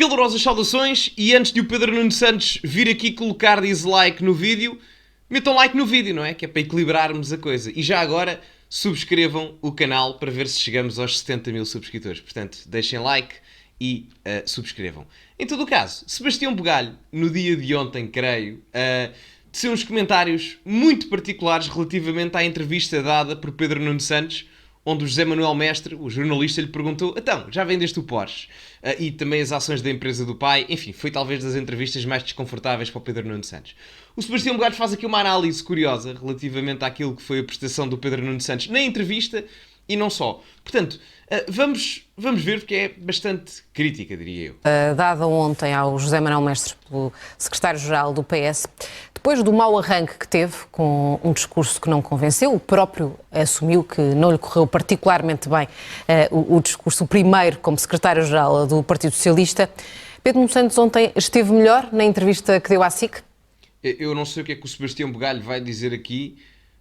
Calorosas saudações, e antes de o Pedro Nuno Santos vir aqui colocar dislike no vídeo, metam like no vídeo, não é? Que é para equilibrarmos a coisa. E já agora, subscrevam o canal para ver se chegamos aos 70 mil subscritores. Portanto, deixem like e subscrevam. Em todo o caso, Sebastião Bugalho, no dia de ontem, creio, teceu uns comentários muito particulares relativamente à entrevista dada por Pedro Nuno Santos, onde o José Manuel Mestre, o jornalista, lhe perguntou: então, já vendeste o Porsche? E também as ações da empresa do pai. Enfim, foi talvez das entrevistas mais desconfortáveis para o Pedro Nuno Santos. O Sebastião Bugalho faz aqui uma análise curiosa relativamente àquilo que foi a prestação do Pedro Nuno Santos na entrevista e não só. Portanto, vamos ver, porque é bastante crítica, diria eu. Dada ontem ao José Manuel Mestre pelo secretário-geral do PS, depois do mau arranque que teve, com um discurso que não convenceu, o próprio assumiu que não lhe correu particularmente bem o discurso, o primeiro como secretário-geral do Partido Socialista. Pedro Nuno Santos ontem esteve melhor na entrevista que deu à SIC? Eu não sei o que é que o Sebastião Bugalho vai dizer aqui,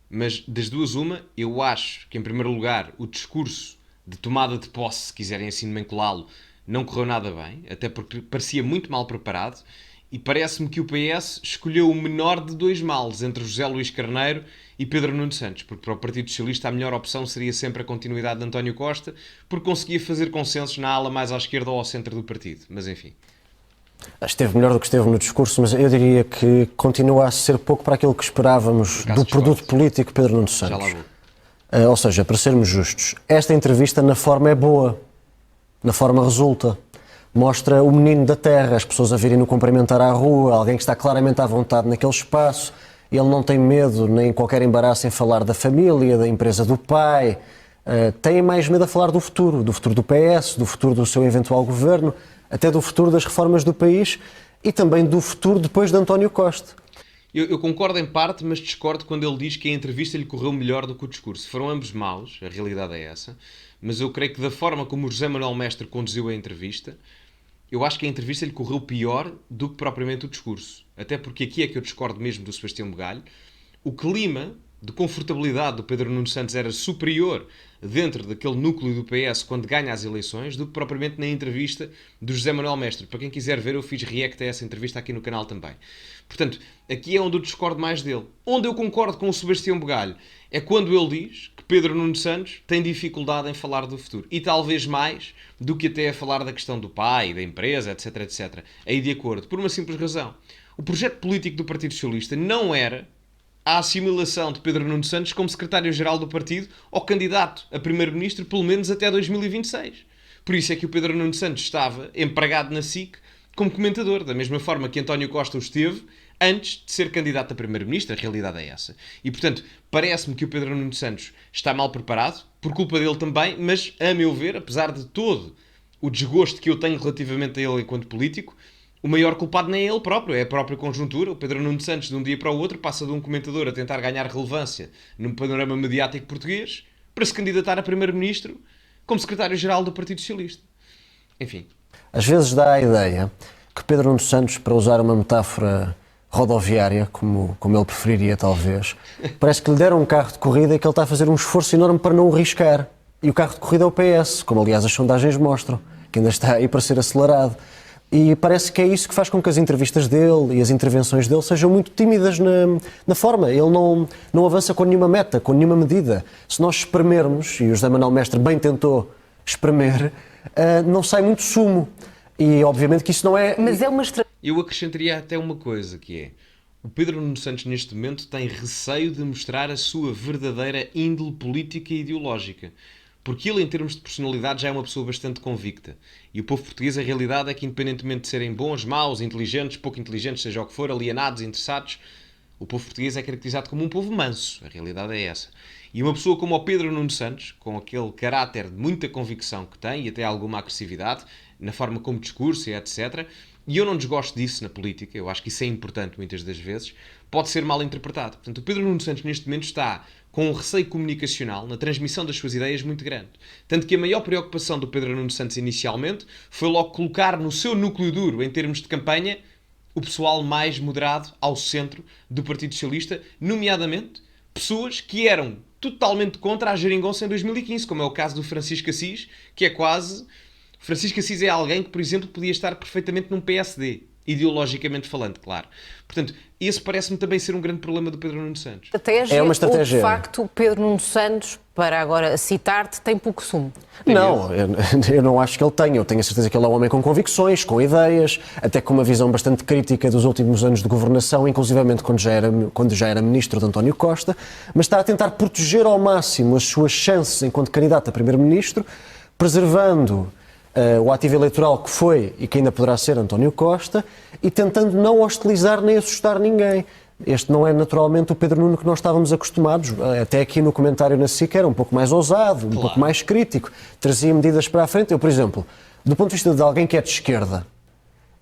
mas das duas uma, eu acho que em primeiro lugar o discurso de tomada de posse, se quiserem assim nomenclá-lo, não correu nada bem, até porque parecia muito mal preparado, e parece-me que o PS escolheu o menor de dois males entre José Luís Carneiro e Pedro Nuno Santos, porque para o Partido Socialista a melhor opção seria sempre a continuidade de António Costa, porque conseguia fazer consensos na ala mais à esquerda ou ao centro do partido, mas enfim. Esteve melhor do que esteve no discurso, mas eu diria que continua a ser pouco para aquilo que esperávamos do produto político Pedro Nuno Santos. Já lá vou. Ou seja, para sermos justos, esta entrevista na forma é boa, na forma resulta. Mostra o menino da terra, as pessoas a virem-no cumprimentar à rua, alguém que está claramente à vontade naquele espaço. Ele não tem medo nem qualquer embaraço em falar da família, da empresa do pai. Tem mais medo a falar do futuro do PS, do futuro do seu eventual governo, até do futuro das reformas do país e também do futuro depois de António Costa. Eu concordo em parte, mas discordo quando ele diz que a entrevista lhe correu melhor do que o discurso. Foram ambos maus, a realidade é essa, mas eu creio que da forma como o José Manuel Mestre conduziu a entrevista, eu acho que a entrevista lhe correu pior do que propriamente o discurso. Até porque aqui é que eu discordo mesmo do Sebastião Bugalho. O clima de confortabilidade do Pedro Nuno Santos era superior dentro daquele núcleo do PS quando ganha as eleições do que propriamente na entrevista do José Manuel Mestre. Para quem quiser ver, eu fiz react a essa entrevista aqui no canal também. Portanto, aqui é onde eu discordo mais dele. Onde eu concordo com o Sebastião Bugalho é quando ele diz que Pedro Nuno Santos tem dificuldade em falar do futuro. E talvez mais do que até a falar da questão do pai, da empresa, etc, etc. Aí de acordo. Por uma simples razão. O projeto político do Partido Socialista não era a assimilação de Pedro Nuno Santos como secretário-geral do partido ou candidato a primeiro-ministro, pelo menos até 2026. Por isso é que o Pedro Nuno Santos estava empregado na SIC como comentador, da mesma forma que António Costa o esteve antes de ser candidato a primeiro-ministro. A realidade é essa. E, portanto, parece-me que o Pedro Nuno Santos está mal preparado, por culpa dele também, mas, a meu ver, apesar de todo o desgosto que eu tenho relativamente a ele enquanto político, o maior culpado nem é ele próprio, é a própria conjuntura. O Pedro Nuno Santos, de um dia para o outro, passa de um comentador a tentar ganhar relevância num panorama mediático português para se candidatar a primeiro-ministro como secretário-geral do Partido Socialista. Enfim. Às vezes dá a ideia que Pedro Nuno Santos, para usar uma metáfora rodoviária, como ele preferiria talvez, parece que lhe deram um carro de corrida e que ele está a fazer um esforço enorme para não o arriscar. E o carro de corrida é o PS, como aliás as sondagens mostram, que ainda está aí para ser acelerado. E parece que é isso que faz com que as entrevistas dele e as intervenções dele sejam muito tímidas na forma. Ele não avança com nenhuma meta, com nenhuma medida. Se nós espremermos, e o José Manuel Mestre bem tentou espremer, não sai muito sumo. E obviamente que isso não é... Mas é uma Eu acrescentaria até uma coisa, que é: o Pedro Nuno Santos neste momento tem receio de mostrar a sua verdadeira índole política e ideológica. Porque ele, em termos de personalidade, já é uma pessoa bastante convicta. E o povo português, a realidade é que, independentemente de serem bons, maus, inteligentes, pouco inteligentes, seja o que for, alienados, interessados, o povo português é caracterizado como um povo manso. A realidade é essa. E uma pessoa como o Pedro Nuno Santos, com aquele caráter de muita convicção que tem, e até alguma agressividade, na forma como discurso e etc., e eu não desgosto disso na política, eu acho que isso é importante muitas das vezes, pode ser mal interpretado. Portanto, o Pedro Nuno Santos neste momento está com um receio comunicacional na transmissão das suas ideias muito grande. Tanto que a maior preocupação do Pedro Nuno Santos inicialmente foi logo colocar no seu núcleo duro, em termos de campanha, o pessoal mais moderado ao centro do Partido Socialista, nomeadamente pessoas que eram totalmente contra a geringonça em 2015, como é o caso do Francisco Assis, que é quase Francisco Assis é alguém que, por exemplo, podia estar perfeitamente num PSD, ideologicamente falando, claro. Portanto, esse parece-me também ser um grande problema do Pedro Nuno Santos. É uma estratégia. Ou, de facto, Pedro Nuno Santos, para agora citar-te, tem pouco sumo? Não, eu não acho que ele tenha. Eu tenho a certeza que ele é um homem com convicções, com ideias, até com uma visão bastante crítica dos últimos anos de governação, inclusivamente quando já era ministro de António Costa, mas está a tentar proteger ao máximo as suas chances enquanto candidato a primeiro-ministro, preservando o ativo eleitoral que foi e que ainda poderá ser António Costa, e tentando não hostilizar nem assustar ninguém. Este não é naturalmente o Pedro Nuno que nós estávamos acostumados. Até aqui no comentário na SIC era um pouco mais ousado, um pouco mais crítico, trazia medidas para a frente. Eu, por exemplo, do ponto de vista de alguém que é de esquerda,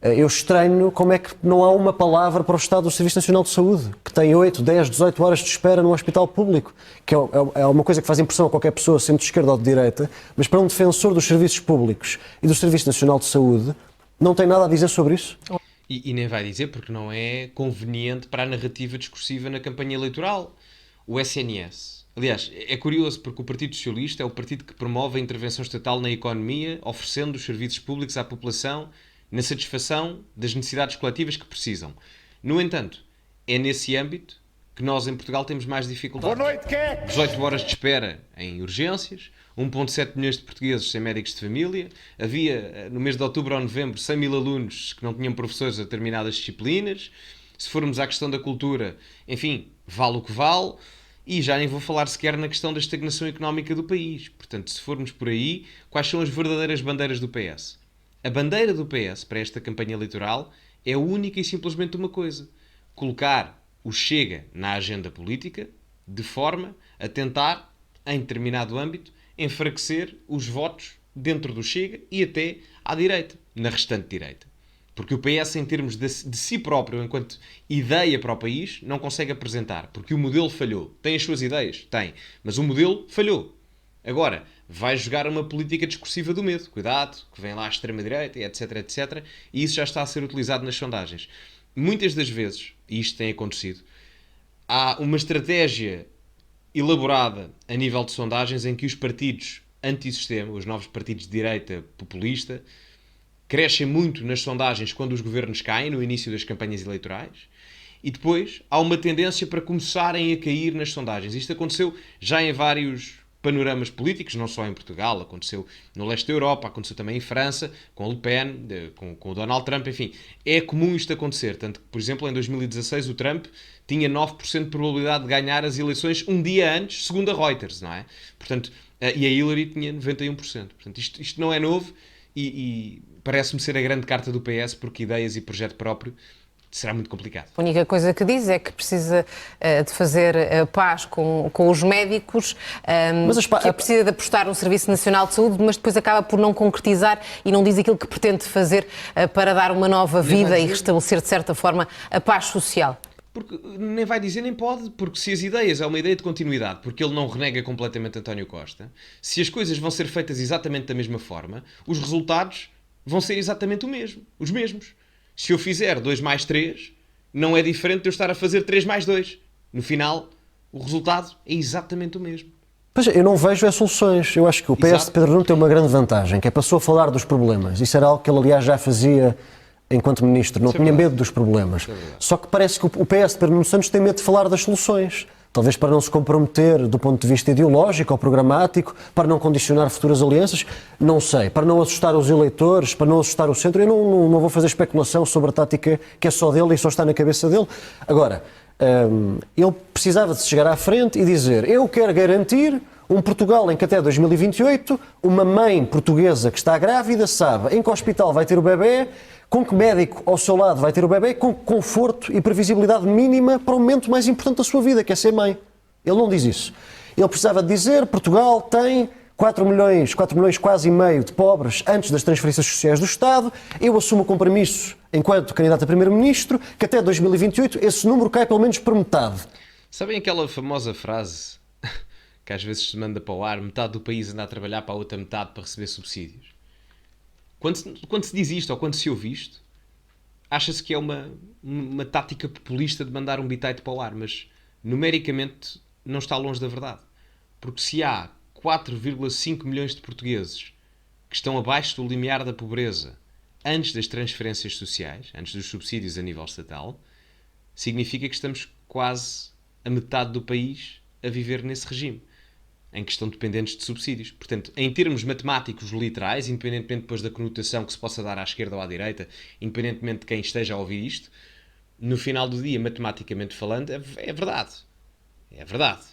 eu estranho como é que não há uma palavra para o Estado do Serviço Nacional de Saúde, que tem 8, 10, 18 horas de espera no hospital público, que é uma coisa que faz impressão a qualquer pessoa, sendo de esquerda ou de direita, mas para um defensor dos serviços públicos e do Serviço Nacional de Saúde, não tem nada a dizer sobre isso. E nem vai dizer porque não é conveniente para a narrativa discursiva na campanha eleitoral. O SNS. Aliás, é curioso porque o Partido Socialista é o partido que promove a intervenção estatal na economia, oferecendo os serviços públicos à população na satisfação das necessidades coletivas que precisam. No entanto, é nesse âmbito que nós em Portugal temos mais dificuldades. Boa noite, 18 horas de espera em urgências, 1,7 milhões de portugueses sem médicos de família, havia no mês de outubro ou novembro 100 mil alunos que não tinham professores a determinadas disciplinas. Se formos à questão da cultura, enfim, vale o que vale, e já nem vou falar sequer na questão da estagnação económica do país. Portanto, se formos por aí, quais são as verdadeiras bandeiras do PS? A bandeira do PS para esta campanha eleitoral é única e simplesmente uma coisa: colocar o Chega na agenda política de forma a tentar, em determinado âmbito, enfraquecer os votos dentro do Chega e até à direita, na restante direita. Porque o PS, em termos de si próprio, enquanto ideia para o país, não consegue apresentar. Porque o modelo falhou. Tem as suas ideias? Tem. Mas o modelo falhou. Agora, vai jogar uma política discursiva do medo. Cuidado, que vem lá a extrema-direita, etc, etc. E isso já está a ser utilizado nas sondagens. Muitas das vezes, e isto tem acontecido, há uma estratégia elaborada a nível de sondagens em que os partidos anti-sistema, os novos partidos de direita populista, crescem muito nas sondagens quando os governos caem, no início das campanhas eleitorais, e depois há uma tendência para começarem a cair nas sondagens. Isto aconteceu já em vários panoramas políticos, não só em Portugal, aconteceu no leste da Europa, aconteceu também em França, com Le Pen, com o Donald Trump, enfim. É comum isto acontecer, tanto que, por exemplo, em 2016 o Trump tinha 9% de probabilidade de ganhar as eleições um dia antes, segundo a Reuters, não é? Portanto, e a Hillary tinha 91%. Portanto, isto não é novo e parece-me ser a grande carta do PS, porque ideias e projeto próprio será muito complicado. A única coisa que diz é que precisa de fazer paz com os médicos, que precisa de apostar no Serviço Nacional de Saúde, mas depois acaba por não concretizar e não diz aquilo que pretende fazer para dar uma nova vida e restabelecer, de certa forma, a paz social. Porque nem vai dizer nem pode, porque se as ideias é uma ideia de continuidade, porque ele não renega completamente António Costa, se as coisas vão ser feitas exatamente da mesma forma, os resultados vão ser exatamente os mesmos. Se eu fizer 2 mais 3, não é diferente de eu estar a fazer 3 mais 2. No final, o resultado é exatamente o mesmo. Pois, eu não vejo soluções. Eu acho que o PS de Pedro Nuno tem uma grande vantagem, que é passou a falar dos problemas. Isso era algo que ele, aliás, já fazia enquanto ministro. Não tinha medo dos problemas. Só que parece que o PS de Pedro Nuno Santos tem medo de falar das soluções. Talvez para não se comprometer do ponto de vista ideológico ou programático, para não condicionar futuras alianças, não sei, para não assustar os eleitores, para não assustar o centro. Eu não vou fazer especulação sobre a tática que é só dele e só está na cabeça dele. Agora, ele precisava de se chegar à frente e dizer: eu quero garantir um Portugal em que até 2028 uma mãe portuguesa que está grávida sabe em que hospital vai ter o bebê, com que médico ao seu lado vai ter o bebê, com conforto e previsibilidade mínima para o momento mais importante da sua vida, que é ser mãe. Ele não diz isso. Ele precisava de dizer: Portugal tem 4 milhões quase e meio de pobres antes das transferências sociais do Estado. Eu assumo o compromisso, enquanto candidato a primeiro-ministro, que até 2028 esse número cai pelo menos por metade. Sabem aquela famosa frase que às vezes se manda para o ar: metade do país anda a trabalhar para a outra metade para receber subsídios? Quando se diz isto ou quando se ouve isto, acha-se que é uma tática populista de mandar um bitite para o ar, mas numericamente não está longe da verdade. Porque se há 4,5 milhões de portugueses que estão abaixo do limiar da pobreza antes das transferências sociais, antes dos subsídios a nível estatal, significa que estamos quase a metade do país a viver nesse regime, em que estão dependentes de subsídios. Portanto, em termos matemáticos literais, independentemente depois da conotação que se possa dar à esquerda ou à direita, independentemente de quem esteja a ouvir isto, no final do dia, matematicamente falando, é verdade. É verdade.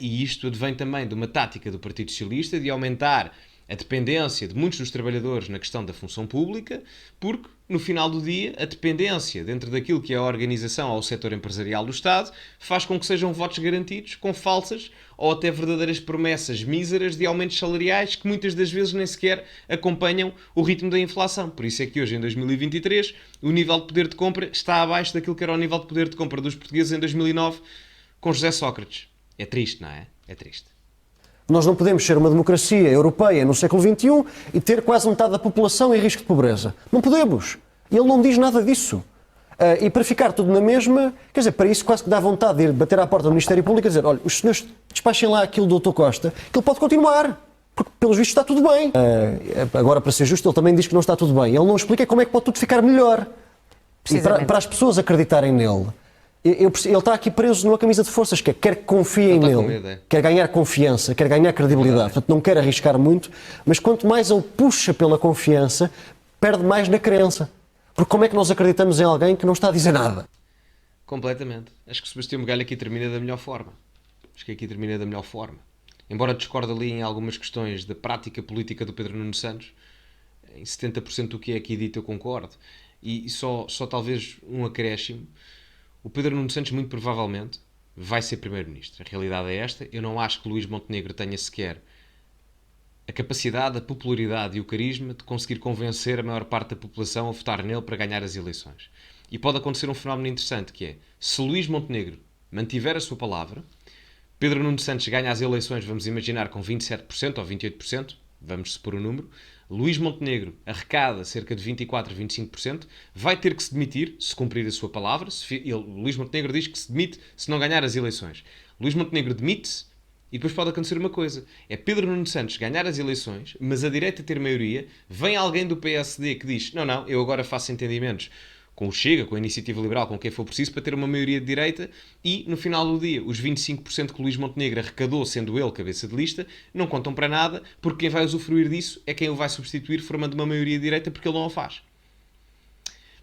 E isto advém também de uma tática do Partido Socialista de aumentar a dependência de muitos dos trabalhadores na questão da função pública, porque, no final do dia, a dependência dentro daquilo que é a organização ao setor empresarial do Estado faz com que sejam votos garantidos com falsas ou até verdadeiras promessas míseras de aumentos salariais que muitas das vezes nem sequer acompanham o ritmo da inflação. Por isso é que hoje, em 2023, o nível de poder de compra está abaixo daquilo que era o nível de poder de compra dos portugueses em 2009 com José Sócrates. É triste, não é? É triste. Nós não podemos ser uma democracia europeia no século XXI e ter quase metade da população em risco de pobreza. Não podemos. E ele não diz nada disso. E para ficar tudo na mesma, quer dizer, para isso quase que dá vontade de ir bater à porta do Ministério Público e dizer, olha, os senhores despachem lá aquilo do Dr. Costa, que ele pode continuar, porque pelos vistos está tudo bem. Agora, para ser justo, ele também diz que não está tudo bem. Ele não explica como é que pode tudo ficar melhor. E para as pessoas acreditarem nele. Ele está aqui preso numa camisa de forças, que quer que confiem nele, quer ganhar confiança, quer ganhar credibilidade, portanto não quer arriscar muito, mas quanto mais ele puxa pela confiança, perde mais na crença. Porque como é que nós acreditamos em alguém que não está a dizer nada? Completamente. Acho que o Sebastião Megalha aqui termina da melhor forma. Acho que aqui termina da melhor forma. Embora discorde ali em algumas questões da prática política do Pedro Nuno Santos, em 70% do que é aqui dito eu concordo. E só talvez um acréscimo. O Pedro Nuno Santos, muito provavelmente, vai ser Primeiro-Ministro. A realidade é esta. Eu não acho que Luís Montenegro tenha sequer a capacidade, a popularidade e o carisma de conseguir convencer a maior parte da população a votar nele para ganhar as eleições. E pode acontecer um fenómeno interessante, que é, se Luís Montenegro mantiver a sua palavra, Pedro Nuno Santos ganha as eleições, vamos imaginar, com 27% ou 28%, vamos supor o número, Luís Montenegro arrecada cerca de 24, 25%, vai ter que se demitir, se cumprir a sua palavra. Luís Montenegro diz que se demite se não ganhar as eleições. Luís Montenegro demite-se e depois pode acontecer uma coisa. É Pedro Nuno Santos ganhar as eleições, mas a direita ter maioria, vem alguém do PSD que diz, não, eu agora faço entendimentos com o Chega, com a Iniciativa Liberal, com quem for preciso, para ter uma maioria de direita e, no final do dia, os 25% que o Luís Montenegro arrecadou, sendo ele cabeça de lista, não contam para nada, porque quem vai usufruir disso é quem o vai substituir formando uma maioria de direita, porque ele não o faz.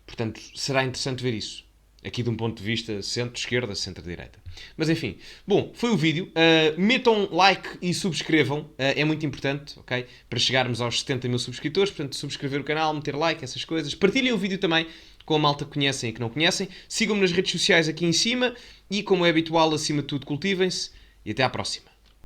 Portanto, será interessante ver isso. Aqui de um ponto de vista centro-esquerda, centro-direita. Mas enfim, bom, foi o vídeo. Metam like e subscrevam, é muito importante, ok? Para chegarmos aos 70 mil subscritores, portanto, subscrever o canal, meter like, essas coisas. Partilhem o vídeo também com a malta que conhecem e que não conhecem. Sigam-me nas redes sociais aqui em cima e, como é habitual, acima de tudo, cultivem-se e até à próxima.